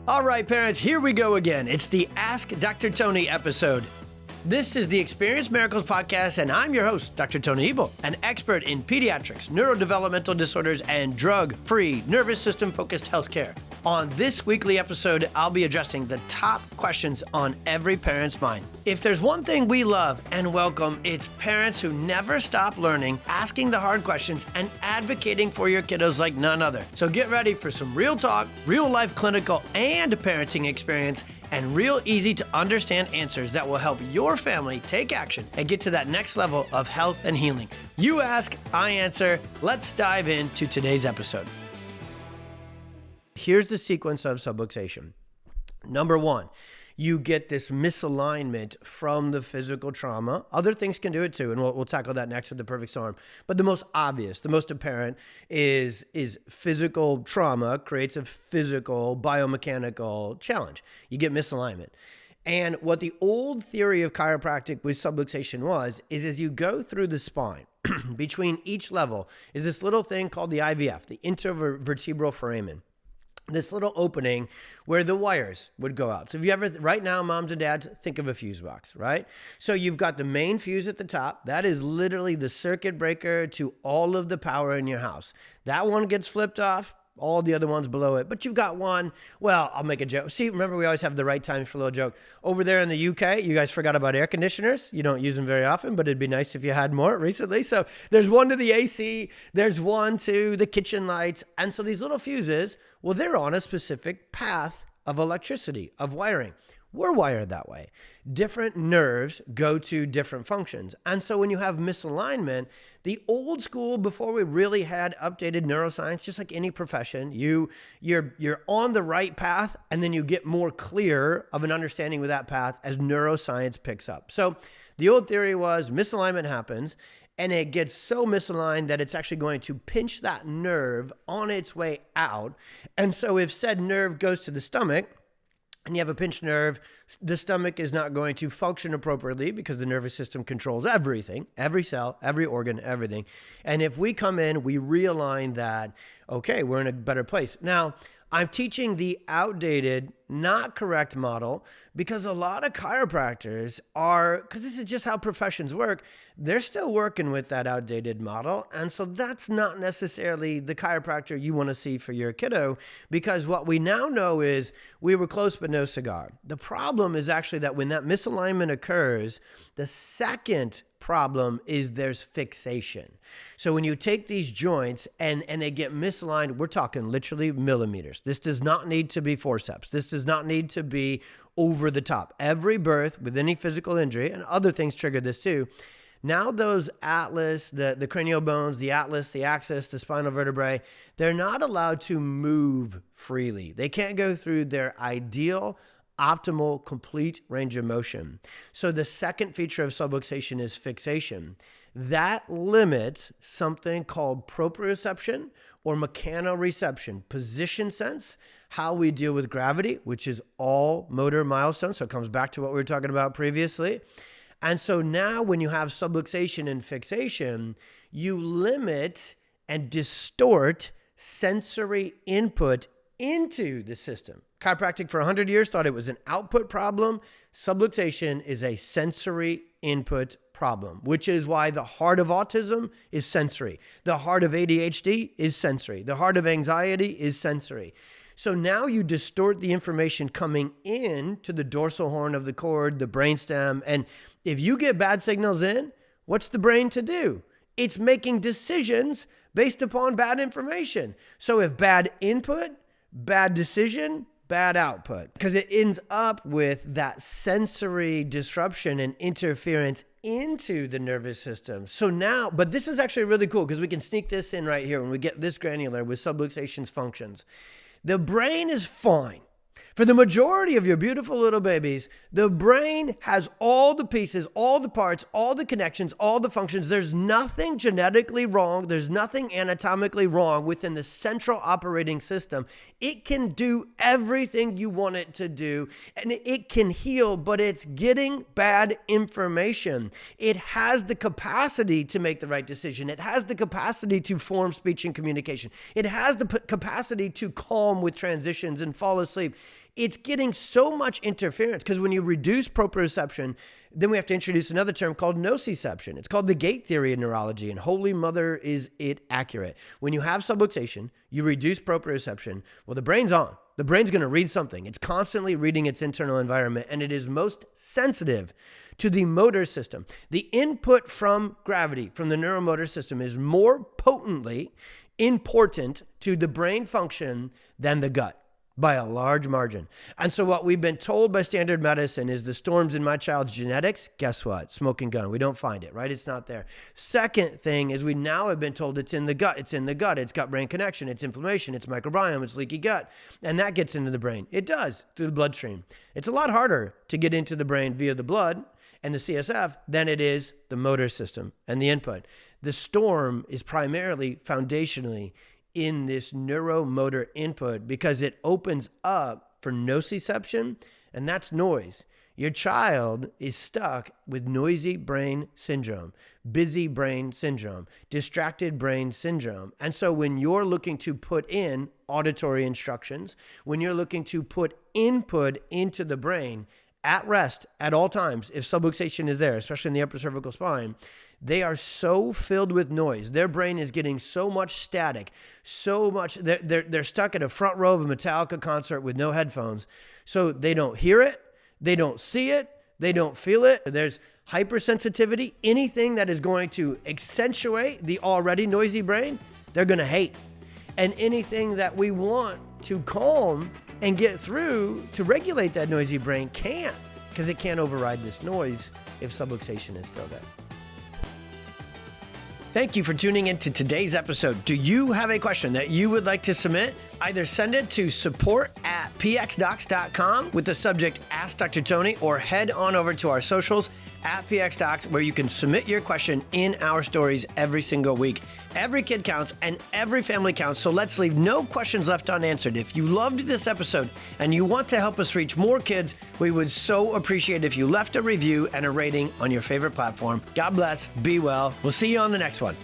All right, parents, here we go again. It's the Ask Dr. Tony episode. This is the Experience Miracles podcast, and I'm your host, Dr. Tony Ebel, an expert in pediatrics, neurodevelopmental disorders, and drug-free, nervous system-focused healthcare. On this weekly episode, I'll be addressing the top questions on every parent's mind. If there's one thing we love and welcome, it's parents who never stop learning, asking the hard questions, and advocating for your kiddos like none other. So get ready for some real talk, real-life clinical and parenting experience, and real easy to understand answers that will help your family take action and get to that next level of health and healing. You ask, I answer. Let's dive into today's episode. Here's the sequence of subluxation. Number one, you get this misalignment from the physical trauma. Other things can do it too, and we'll tackle that next with the perfect storm. But the most obvious, the most apparent is physical trauma creates a physical biomechanical challenge. You get misalignment. And what the old theory of chiropractic with subluxation was, is as you go through the spine, between each level is this little thing called the IVF, the intervertebral foramen. This little opening where the wires would go out. So if you ever, right now, moms and dads, think of a fuse box, right? So you've got the main fuse at the top. That is literally the circuit breaker to all of the power in your house. That one gets flipped off, all the other ones below it. But you've got one, well, I'll make a joke. See, remember we always have the right time for a little joke. Over there in the UK, you guys forgot about air conditioners. You don't use them very often, but it'd be nice if you had more recently. So there's one to the AC, there's one to the kitchen lights. And so these little fuses, well, they're on a specific path of electricity, of wiring. We're wired that way. Different nerves go to different functions. And so when you have misalignment, the old school, before we really had updated neuroscience, just like any profession, you're on the right path, and then you get more clear of an understanding with that path as neuroscience picks up. So the old theory was misalignment happens, and it gets so misaligned that it's actually going to pinch that nerve on its way out. And so if said nerve goes to the stomach, and you have a pinched nerve, the stomach is not going to function appropriately because the nervous system controls everything, every cell, every organ, everything. And if we come in, we realign that, okay, we're in a better place. Now, I'm teaching the outdated, not correct model because a lot of chiropractors are, because this is just how professions work, they're still working with that outdated model. And so that's not necessarily the chiropractor you want to see for your kiddo, because what we now know is we were close but no cigar. The problem is actually that when that misalignment occurs, the second problem is there's fixation. So when you take these joints and they get misaligned, we're talking literally millimeters. This does not need to be forceps. This does not need to be over the top. Every birth with any physical injury, and other things trigger this too, now those atlas, the cranial bones, the atlas, the axis, the spinal vertebrae, they're not allowed to move freely. They can't go through their ideal optimal complete range of motion. So the second feature of subluxation is fixation. That limits something called proprioception or mechanoreception, position sense, how we deal with gravity, which is all motor milestones. So it comes back to what we were talking about previously. And so now when you have subluxation and fixation, you limit and distort sensory input into the system. Chiropractic for 100 years thought it was an output problem. Subluxation is a sensory input problem, which is why the heart of autism is sensory. The heart of ADHD is sensory. The heart of anxiety is sensory. So now you distort the information coming in to the dorsal horn of the cord, the brainstem. And if you get bad signals in, what's the brain to do? It's making decisions based upon bad information. So if bad input, bad decision, bad output, because it ends up with that sensory disruption and interference into the nervous system. So now, but this is actually really cool because we can sneak this in right here when we get this granular with subluxation's functions. The brain is fine. For the majority of your beautiful little babies, the brain has all the pieces, all the parts, all the connections, all the functions. There's nothing genetically wrong. There's nothing anatomically wrong within the central operating system. It can do everything you want it to do, and it can heal, but it's getting bad information. It has the capacity to make the right decision. It has the capacity to form speech and communication. It has the capacity to calm with transitions and fall asleep. It's getting so much interference because when you reduce proprioception, then we have to introduce another term called nociception. It's called the gate theory in neurology, and holy mother, is it accurate. When you have subluxation, you reduce proprioception. Well, the brain's on. The brain's going to read something. It's constantly reading its internal environment, and it is most sensitive to the motor system. The input from gravity, from the neuromotor system, is more potently important to the brain function than the gut by a large margin. And so what we've been told by standard medicine is the storms in my child's genetics. Guess what? Smoking gun. We don't find it, right? It's not there. Second thing is we now have been told it's in the gut. It's in the gut. It's gut-brain connection. It's inflammation. It's microbiome. It's leaky gut. And that gets into the brain. It does through the bloodstream. It's a lot harder to get into the brain via the blood and the CSF than it is the motor system and the input. The storm is primarily foundationally in this neuromotor input because it opens up for nociception, and that's noise. Your child is stuck with noisy brain syndrome, busy brain syndrome, distracted brain syndrome. And so when you're looking to put in auditory instructions, when you're looking to put input into the brain at rest at all times, if subluxation is there, especially in the upper cervical spine, they are so filled with noise. Their brain is getting so much static, so much. They're stuck at a front row of a Metallica concert with no headphones. So they don't hear it. They don't see it. They don't feel it. There's hypersensitivity. Anything that is going to accentuate the already noisy brain, they're going to hate. And anything that we want to calm and get through to regulate that noisy brain can't, because it can't override this noise if subluxation is still there. Thank you for tuning in to today's episode. Do you have a question that you would like to submit? Either send it to support@pxdocs.com with the subject Ask Dr. Tony, or head on over to our socials @pxdocs, where you can submit your question in our stories every single week. Every kid counts and every family counts, so let's leave no questions left unanswered. If you loved this episode and you want to help us reach more kids, we would so appreciate if you left a review and a rating on your favorite platform. God bless. Be well. We'll see you on the next one.